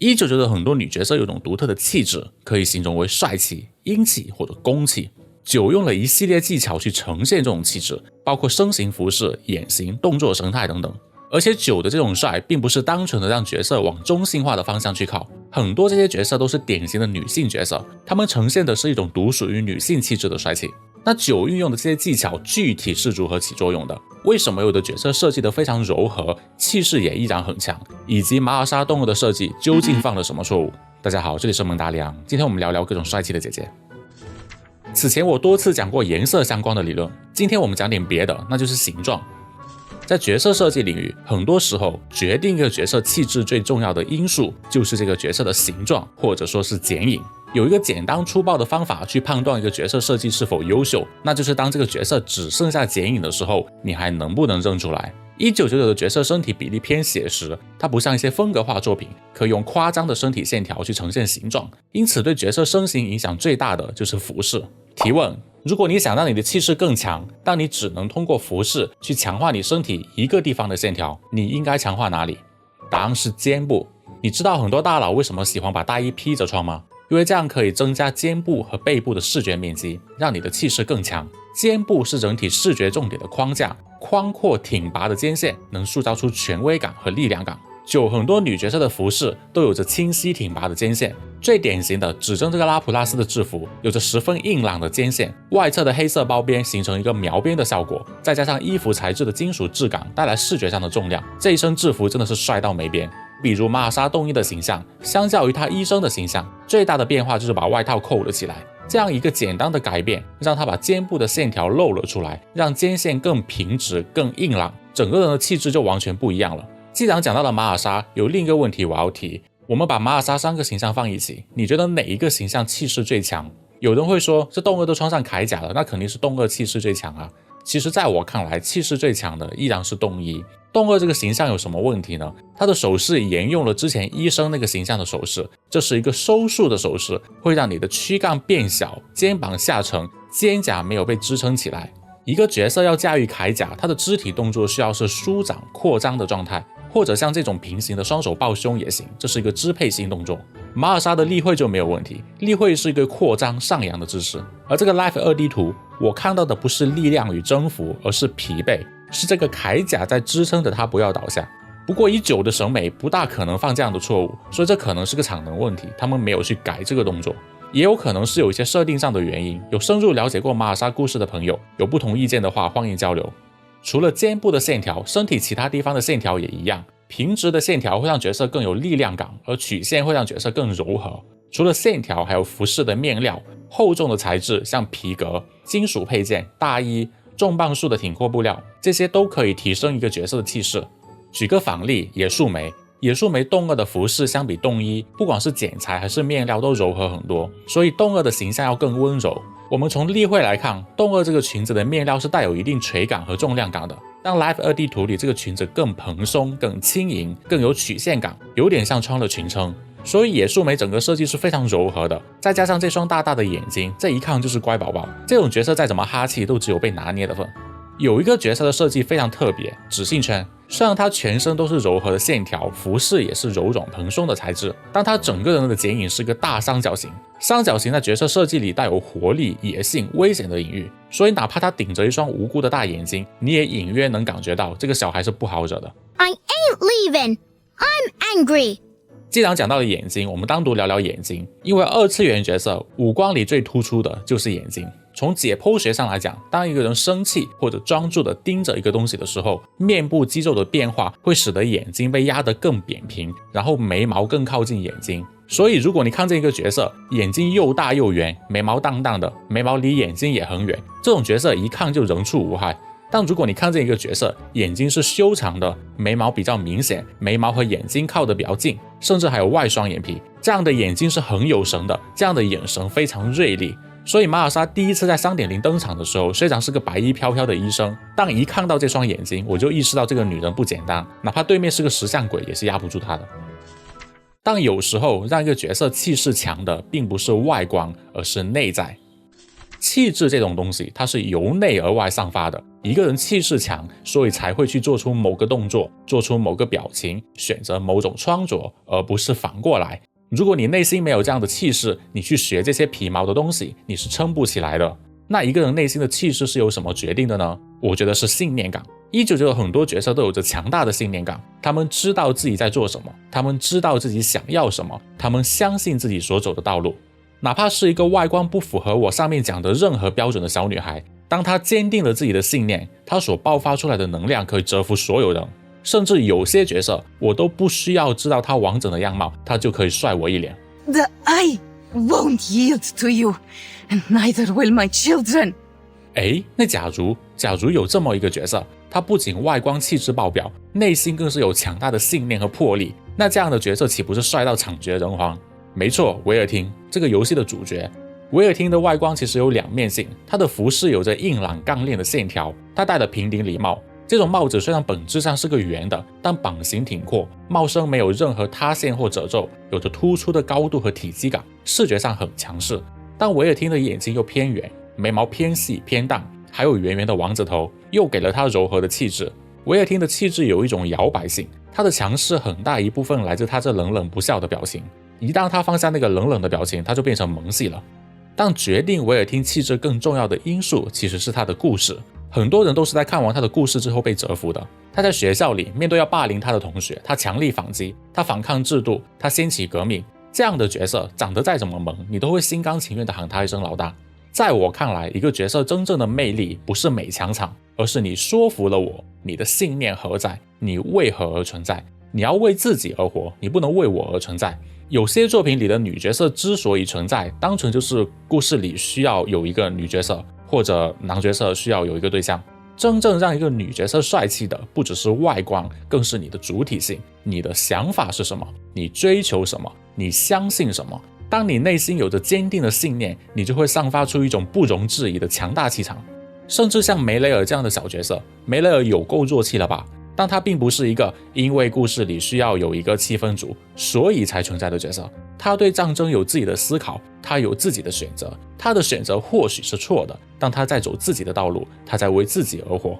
1999的很多女角色有种独特的气质，可以形容为帅气、英气或者攻气。9用了一系列技巧去呈现这种气质，包括身形、服饰、眼型、动作、神态等等。而且9的这种帅并不是单纯的让角色往中性化的方向去靠，很多这些角色都是典型的女性角色，她们呈现的是一种独属于女性气质的帅气。那9运用的这些技巧具体是如何起作用的？为什么有的角色设计得非常柔和，气势也依然很强？以及马尔莎动物的设计究竟犯了什么错误？大家好，这里是蒙大利昂，今天我们聊聊各种帅气的姐姐。此前我多次讲过颜色相关的理论，今天我们讲点别的，那就是形状。在角色设计领域，很多时候决定一个角色气质最重要的因素就是这个角色的形状，或者说是剪影。有一个简单粗暴的方法去判断一个角色设计是否优秀，那就是当这个角色只剩下剪影的时候，你还能不能认出来？1999的角色身体比例偏写实，它不像一些风格化作品可以用夸张的身体线条去呈现形状，因此对角色身形影响最大的就是服饰。提问：如果你想让你的气势更强，但你只能通过服饰去强化你身体一个地方的线条，你应该强化哪里？答案是肩部。你知道很多大佬为什么喜欢把大衣披着穿吗？因为这样可以增加肩部和背部的视觉面积，让你的气势更强。肩部是整体视觉重点的框架，宽阔挺拔的肩线能塑造出权威感和力量感。很多女角色的服饰都有着清晰挺拔的肩线，最典型的指针这个拉普拉斯的制服有着十分硬朗的肩线，外侧的黑色包边形成一个描边的效果，再加上衣服材质的金属质感带来视觉上的重量，这一身制服真的是帅到没边。比如玛尔莎动一的形象，相较于她医生的形象，最大的变化就是把外套扣了起来。这样一个简单的改变，让她把肩部的线条露了出来，让肩线更平直、更硬朗，整个人的气质就完全不一样了。既然讲到了玛尔莎，有另一个问题我要提，我们把玛尔莎3个形象放一起，你觉得哪一个形象气势最强？有人会说，这动二都穿上铠甲了，那肯定是动二气势最强啊。其实在我看来，气势最强的依然是动一。动二这个形象有什么问题呢？他的手势沿用了之前医生那个形象的手势，这是一个收束的手势，会让你的躯干变小，肩膀下沉，肩胛没有被支撑起来。一个角色要驾驭铠甲，他的肢体动作需要是舒展扩张的状态，或者像这种平行的双手抱胸也行，这是一个支配性动作。马尔莎的立会就没有问题，立会是一个扩张上扬的姿势。而这个 Life 2D 图，我看到的不是力量与征服，而是疲惫，是这个铠甲在支撑着他不要倒下。不过以9的审美不大可能犯这样的错误，所以这可能是个产能问题，他们没有去改这个动作。也有可能是有一些设定上的原因，有深入了解过马尔莎故事的朋友，有不同意见的话欢迎交流。除了肩部的线条，身体其他地方的线条也一样，平直的线条会让角色更有力量感，而曲线会让角色更柔和。除了线条，还有服饰的面料，厚重的材质像皮革、金属配件、大衣、重磅数的挺阔布料，这些都可以提升一个角色的气势。举个反例，野树莓动二的服饰相比动一，不管是剪裁还是面料都柔和很多，所以动二的形象要更温柔。我们从例会来看，动二这个裙子的面料是带有一定垂感和重量感的，但 Life 2D 图里这个裙子更蓬松、更轻盈、更有曲线感，有点像穿了裙撑。所以野树莓整个设计是非常柔和的，再加上这双大大的眼睛，这一看就是乖宝宝。这种角色再怎么哈气都只有被拿捏的份。有一个角色的设计非常特别，指性圈。虽然他全身都是柔和的线条，服饰也是柔软蓬松的材质，但他整个人的剪影是个大三角形。三角形在角色设计里带有活力、野性、危险的隐喻，所以哪怕他顶着一双无辜的大眼睛，你也隐约能感觉到这个小孩是不好惹的。 I ain't leaving. I'm angry. 既然讲到了眼睛，我们单独聊聊眼睛，因为2次元角色五官里最突出的就是眼睛。从解剖学上来讲，当一个人生气或者专注地盯着一个东西的时候，面部肌肉的变化会使得眼睛被压得更扁平，然后眉毛更靠近眼睛。所以如果你看见一个角色眼睛又大又圆，眉毛淡淡的，眉毛离眼睛也很远，这种角色一看就人畜无害。但如果你看见一个角色眼睛是修长的，眉毛比较明显，眉毛和眼睛靠得比较近，甚至还有外双眼皮，这样的眼睛是很有神的，这样的眼神非常锐利。所以马尔莎第一次在 3.0 登场的时候，虽然是个白衣飘飘的医生，但一看到这双眼睛，我就意识到这个女人不简单，哪怕对面是个石像鬼也是压不住她的。但有时候让一个角色气势强的并不是外观，而是内在。气质这种东西，它是由内而外散发的。一个人气势强，所以才会去做出某个动作，做出某个表情，选择某种穿着，而不是反过来。如果你内心没有这样的气势，你去学这些皮毛的东西，你是撑不起来的。那一个人内心的气势是由什么决定的呢？我觉得是信念感。1999很多角色都有着强大的信念感，他们知道自己在做什么，他们知道自己想要什么，他们相信自己所走的道路。哪怕是一个外观不符合我上面讲的任何标准的小女孩，当她坚定了自己的信念，她所爆发出来的能量可以折服所有人。甚至有些角色我都不需要知道她完整的样貌，她就可以帅我一脸。 I won't yield to you, and neither will my children. 那假如有这么一个角色，他不仅外观气质爆表，内心更是有强大的信念和魄力，那这样的角色岂不是帅到惨绝人寰？没错，维尔汀这个游戏的主角。维尔汀的外观其实有两面性，他的服饰有着硬朗干练的线条，他戴的平顶礼帽，这种帽子虽然本质上是个圆的，但版型挺阔，帽身没有任何塌陷或褶皱，有着突出的高度和体积感，视觉上很强势。但维尔汀的眼睛又偏圆，眉毛偏细偏淡，还有圆圆的王子头，又给了他柔和的气质。维尔汀的气质有一种摇摆性，他的强势很大一部分来自他这冷冷不笑的表情，一旦他放下那个冷冷的表情，他就变成萌系了。但决定维尔汀气质更重要的因素其实是他的故事，很多人都是在看完他的故事之后被折服的。他在学校里面对要霸凌他的同学，他强力反击，他反抗制度，他掀起革命，这样的角色长得再怎么萌，你都会心甘情愿地喊他一声老大。在我看来，一个角色真正的魅力不是美强场，而是你说服了我，你的信念何在，你为何而存在，你要为自己而活，你不能为我而存在。有些作品里的女角色之所以存在，单纯就是故事里需要有一个女角色，或者男角色需要有一个对象。真正让一个女角色帅气的不只是外观，更是你的主体性，你的想法是什么，你追求什么，你相信什么。当你内心有着坚定的信念，你就会散发出一种不容置疑的强大气场。甚至像梅雷尔这样的小角色，梅雷尔有够弱气了吧，但他并不是一个因为故事里需要有一个气氛组所以才存在的角色。他对战争有自己的思考，他有自己的选择，他的选择或许是错的，但他在走自己的道路，他在为自己而活。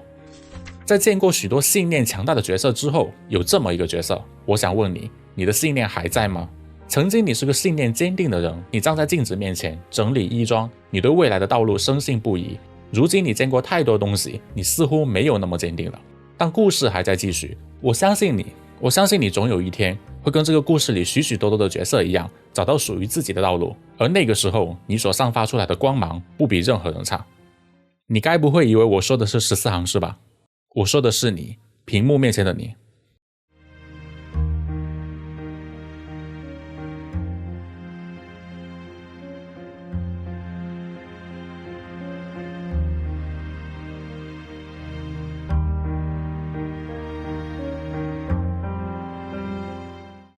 在见过许多信念强大的角色之后，有这么一个角色，我想问你，你的信念还在吗？曾经你是个信念坚定的人，你站在镜子面前整理衣装，你对未来的道路深信不疑。如今你见过太多东西，你似乎没有那么坚定了，但故事还在继续。我相信你总有一天会跟这个故事里许许多多的角色一样，找到属于自己的道路，而那个时候你所散发出来的光芒不比任何人差。你该不会以为我说的是14行诗吧？我说的是你，屏幕面前的你。